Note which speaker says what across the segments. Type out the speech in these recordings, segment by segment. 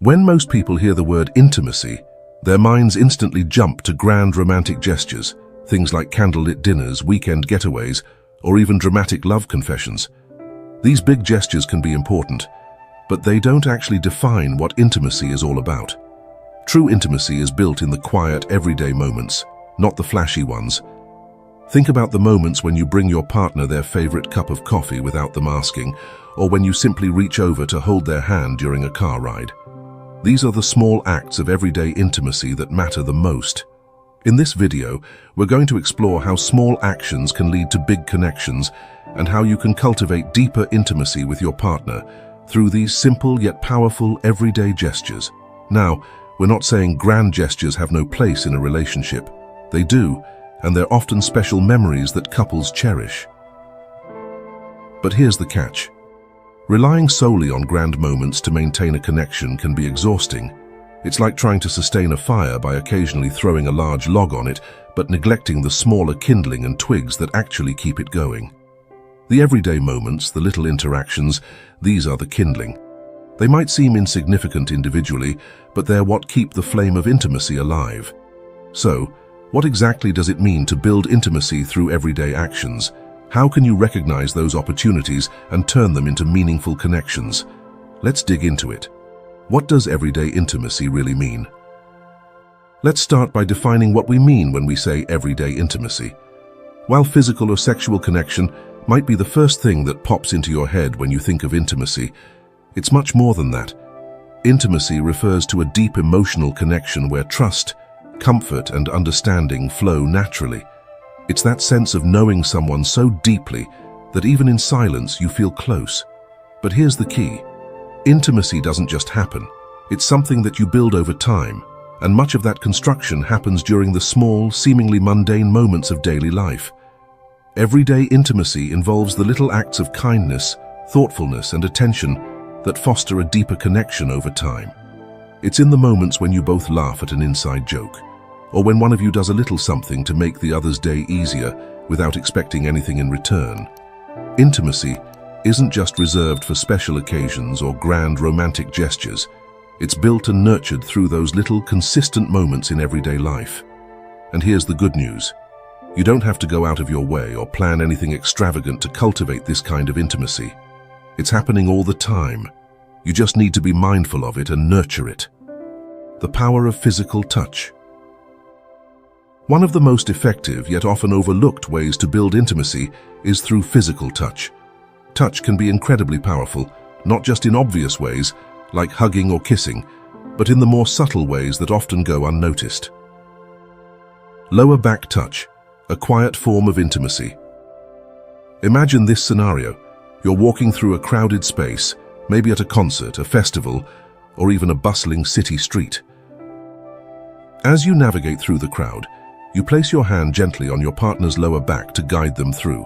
Speaker 1: When most people hear the word intimacy, their minds instantly jump to grand romantic gestures, things like candlelit dinners, weekend getaways, or even dramatic love confessions. These big gestures can be important, but they don't actually define what intimacy is all about. True intimacy is built in the quiet, everyday moments, not the flashy ones. Think about the moments when you bring your partner their favorite cup of coffee without them asking, or when you simply reach over to hold their hand during a car ride. These are the small acts of everyday intimacy that matter the most. In this video, we're going to explore how small actions can lead to big connections and how you can cultivate deeper intimacy with your partner through these simple yet powerful everyday gestures. Now, we're not saying grand gestures have no place in a relationship. They do, and they're often special memories that couples cherish. But here's the catch. Relying solely on grand moments to maintain a connection can be exhausting. It's like trying to sustain a fire by occasionally throwing a large log on it, but neglecting the smaller kindling and twigs that actually keep it going. The everyday moments, the little interactions, these are the kindling. They might seem insignificant individually, but they're what keep the flame of intimacy alive. So, what exactly does it mean to build intimacy through everyday actions? How can you recognize those opportunities and turn them into meaningful connections? Let's dig into it. What does everyday intimacy really mean? Let's start by defining what we mean when we say everyday intimacy. While physical or sexual connection might be the first thing that pops into your head when you think of intimacy, it's much more than that. Intimacy refers to a deep emotional connection where trust, comfort, and understanding flow naturally. It's that sense of knowing someone so deeply that even in silence you feel close. But here's the key. Intimacy doesn't just happen. It's something that you build over time, and much of that construction happens during the small, seemingly mundane moments of daily life. Everyday intimacy involves the little acts of kindness, thoughtfulness, and attention that foster a deeper connection over time. It's in the moments when you both laugh at an inside joke, or when one of you does a little something to make the other's day easier without expecting anything in return. Intimacy isn't just reserved for special occasions or grand romantic gestures. It's built and nurtured through those little, consistent moments in everyday life. And here's the good news. You don't have to go out of your way or plan anything extravagant to cultivate this kind of intimacy. It's happening all the time. You just need to be mindful of it and nurture it. The power of physical touch. One of the most effective yet often overlooked ways to build intimacy is through physical touch. Touch can be incredibly powerful, not just in obvious ways, like hugging or kissing, but in the more subtle ways that often go unnoticed. Lower back touch, a quiet form of intimacy. Imagine this scenario. You're walking through a crowded space, maybe at a concert, a festival, or even a bustling city street. As you navigate through the crowd, you place your hand gently on your partner's lower back to guide them through.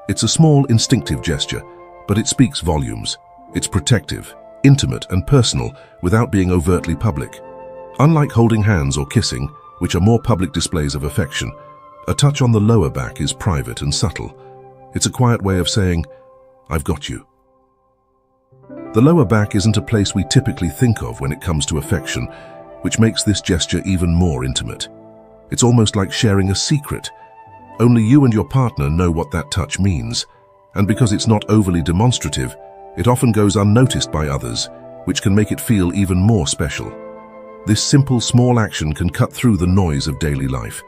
Speaker 1: It's a small, instinctive gesture, but it speaks volumes. It's protective, intimate, and personal without being overtly public. Unlike holding hands or kissing, which are more public displays of affection, a touch on the lower back is private and subtle. It's a quiet way of saying, "I've got you." The lower back isn't a place we typically think of when it comes to affection, which makes this gesture even more intimate. It's almost like sharing a secret. Only you and your partner know what that touch means, and because it's not overly demonstrative, it often goes unnoticed by others, which can make it feel even more special. This simple, small action can cut through the noise of daily life.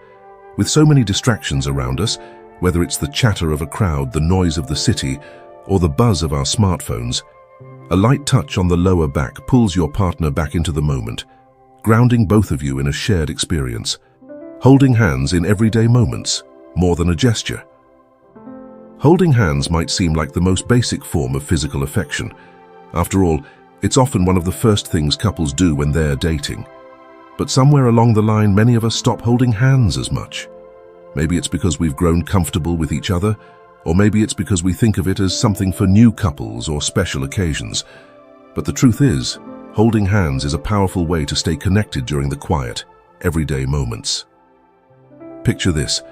Speaker 1: With so many distractions around us, whether it's the chatter of a crowd, the noise of the city, or the buzz of our smartphones, a light touch on the lower back pulls your partner back into the moment, grounding both of you in a shared experience. Holding hands in everyday moments, more than a gesture. Holding hands might seem like the most basic form of physical affection. After all, it's often one of the first things couples do when they're dating. But somewhere along the line, many of us stop holding hands as much. Maybe it's because we've grown comfortable with each other, or maybe it's because we think of it as something for new couples or special occasions. But the truth is, holding hands is a powerful way to stay connected during the quiet, everyday moments. Picture this.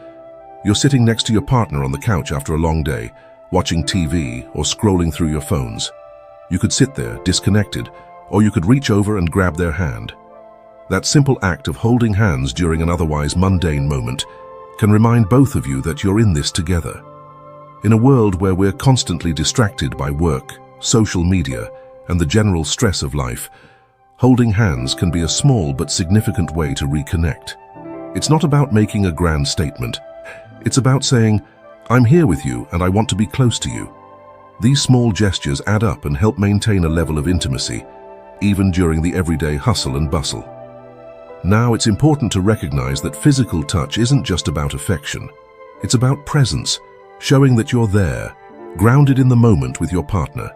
Speaker 1: You're sitting next to your partner on the couch after a long day, watching TV or scrolling through your phones. You could sit there, disconnected, or you could reach over and grab their hand. That simple act of holding hands during an otherwise mundane moment can remind both of you that you're in this together. In a world where we're constantly distracted by work, social media, and the general stress of life, holding hands can be a small but significant way to reconnect. It's not about making a grand statement. It's about saying, "I'm here with you and I want to be close to you." These small gestures add up and help maintain a level of intimacy, even during the everyday hustle and bustle. Now, it's important to recognize that physical touch isn't just about affection. It's about presence, showing that you're there, grounded in the moment with your partner.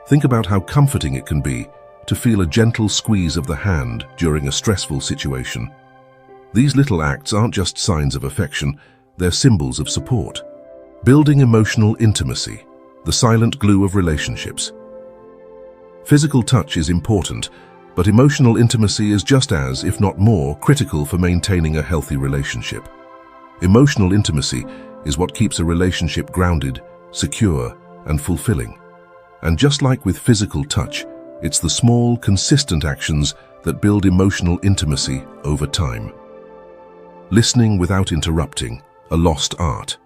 Speaker 1: Think about how comforting it can be to feel a gentle squeeze of the hand during a stressful situation. These little acts aren't just signs of affection, they're symbols of support. Building emotional intimacy, the silent glue of relationships. Physical touch is important, but emotional intimacy is just as, if not more, critical for maintaining a healthy relationship. Emotional intimacy is what keeps a relationship grounded, secure, and fulfilling. And just like with physical touch, it's the small, consistent actions that build emotional intimacy over time. Listening without interrupting, a lost art.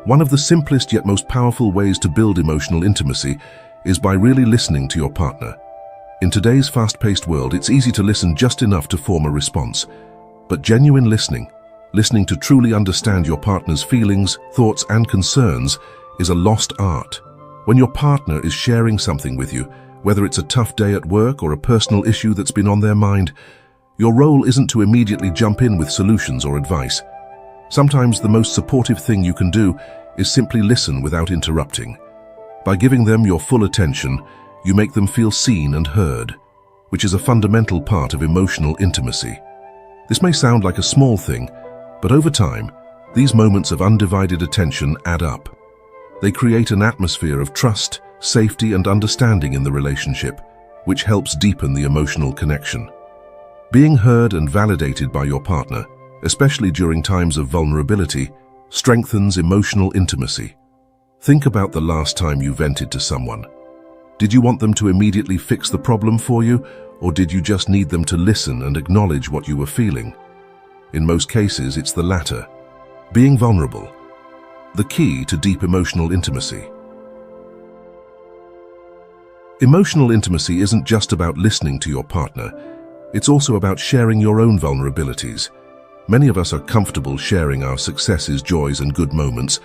Speaker 1: One of the simplest yet most powerful ways to build emotional intimacy is by really listening to your partner. In today's fast-paced world, it's easy to listen just enough to form a response. But genuine listening to truly understand your partner's feelings, thoughts, and concerns is a lost art. When your partner is sharing something with you, whether it's a tough day at work or a personal issue that's been on their mind, your role isn't to immediately jump in with solutions or advice. Sometimes the most supportive thing you can do is simply listen without interrupting. By giving them your full attention, you make them feel seen and heard, which is a fundamental part of emotional intimacy. This may sound like a small thing, but over time, these moments of undivided attention add up. They create an atmosphere of trust, safety, and understanding in the relationship, which helps deepen the emotional connection. Being heard and validated by your partner, especially during times of vulnerability, strengthens emotional intimacy. Think about the last time you vented to someone. Did you want them to immediately fix the problem for you, or did you just need them to listen and acknowledge what you were feeling? In most cases, it's the latter. Being vulnerable, the key to deep emotional intimacy. Emotional intimacy isn't just about listening to your partner. It's also about sharing your own vulnerabilities. Many of us are comfortable sharing our successes, joys, and good moments,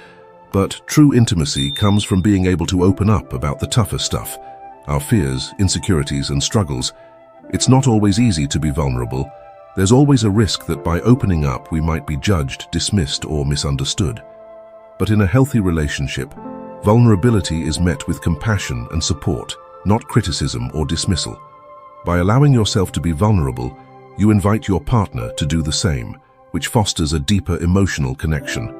Speaker 1: but true intimacy comes from being able to open up about the tougher stuff, our fears, insecurities, and struggles. It's not always easy to be vulnerable. There's always a risk that by opening up we might be judged, dismissed, or misunderstood. But in a healthy relationship, vulnerability is met with compassion and support, not criticism or dismissal. By allowing yourself to be vulnerable, you invite your partner to do the same, which fosters a deeper emotional connection.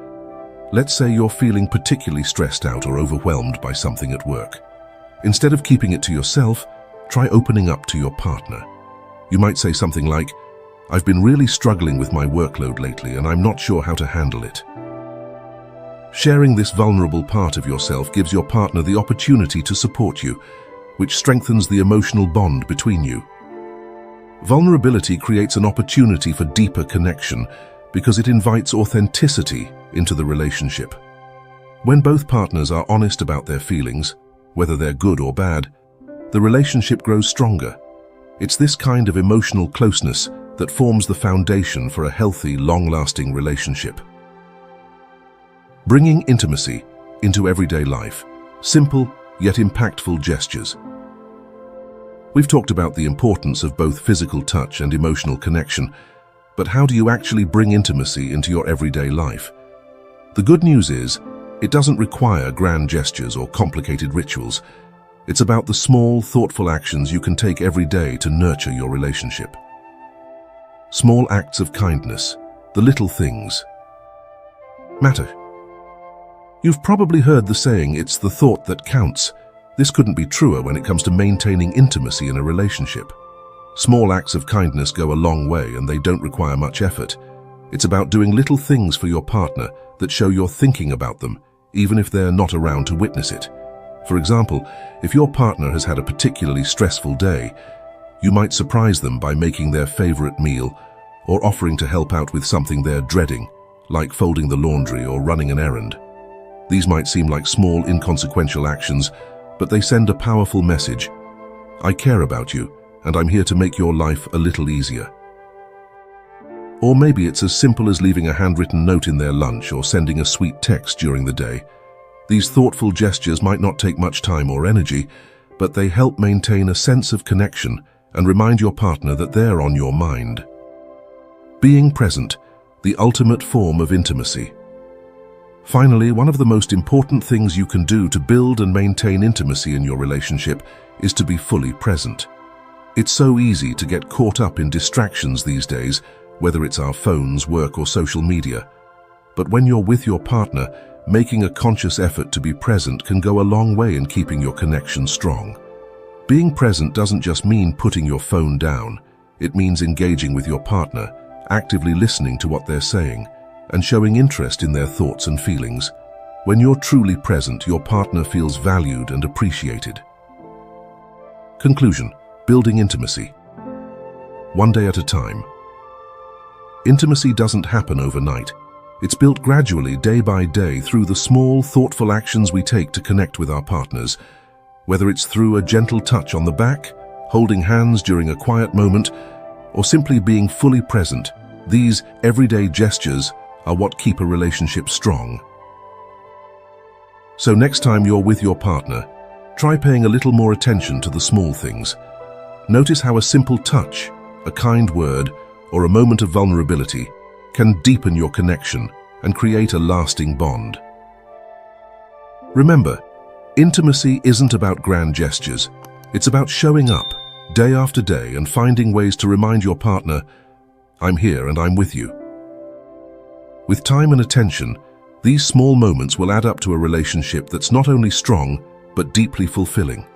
Speaker 1: Let's say you're feeling particularly stressed out or overwhelmed by something at work. Instead of keeping it to yourself, try opening up to your partner. You might say something like, "I've been really struggling with my workload lately and I'm not sure how to handle it." Sharing this vulnerable part of yourself gives your partner the opportunity to support you, which strengthens the emotional bond between you. Vulnerability creates an opportunity for deeper connection because it invites authenticity into the relationship. When both partners are honest about their feelings, whether they're good or bad, the relationship grows stronger. It's this kind of emotional closeness that forms the foundation for a healthy, long-lasting relationship. Bringing intimacy into everyday life. Simple yet impactful gestures. We've talked about the importance of both physical touch and emotional connection, but how do you actually bring intimacy into your everyday life? The good news is, it doesn't require grand gestures or complicated rituals. It's about the small, thoughtful actions you can take every day to nurture your relationship. Small acts of kindness, the little things, matter. You've probably heard the saying, "It's the thought that counts." This couldn't be truer when it comes to maintaining intimacy in a relationship. Small acts of kindness go a long way and they don't require much effort. It's about doing little things for your partner that show you're thinking about them, even if they're not around to witness it. For example, if your partner has had a particularly stressful day, you might surprise them by making their favorite meal or offering to help out with something they're dreading, like folding the laundry or running an errand. These might seem like small, inconsequential actions, but they send a powerful message. I care about you, and I'm here to make your life a little easier. Or maybe it's as simple as leaving a handwritten note in their lunch or sending a sweet text during the day. These thoughtful gestures might not take much time or energy, but they help maintain a sense of connection and remind your partner that they're on your mind. Being present, the ultimate form of intimacy. Finally, one of the most important things you can do to build and maintain intimacy in your relationship is to be fully present. It's so easy to get caught up in distractions these days, whether it's our phones, work, or social media. But when you're with your partner, making a conscious effort to be present can go a long way in keeping your connection strong. Being present doesn't just mean putting your phone down. It means engaging with your partner, actively listening to what they're saying, and showing interest in their thoughts and feelings. When you're truly present, your partner feels valued and appreciated. Conclusion: building intimacy. One day at a time. Intimacy doesn't happen overnight. It's built gradually, day by day, through the small, thoughtful actions we take to connect with our partners. Whether it's through a gentle touch on the back, holding hands during a quiet moment, or simply being fully present, these everyday gestures are what keep a relationship strong. So next time you're with your partner, try paying a little more attention to the small things. Notice how a simple touch, a kind word, or a moment of vulnerability can deepen your connection and create a lasting bond. Remember, intimacy isn't about grand gestures. It's about showing up day after day and finding ways to remind your partner, I'm here and I'm with you. With time and attention, these small moments will add up to a relationship that's not only strong, but deeply fulfilling.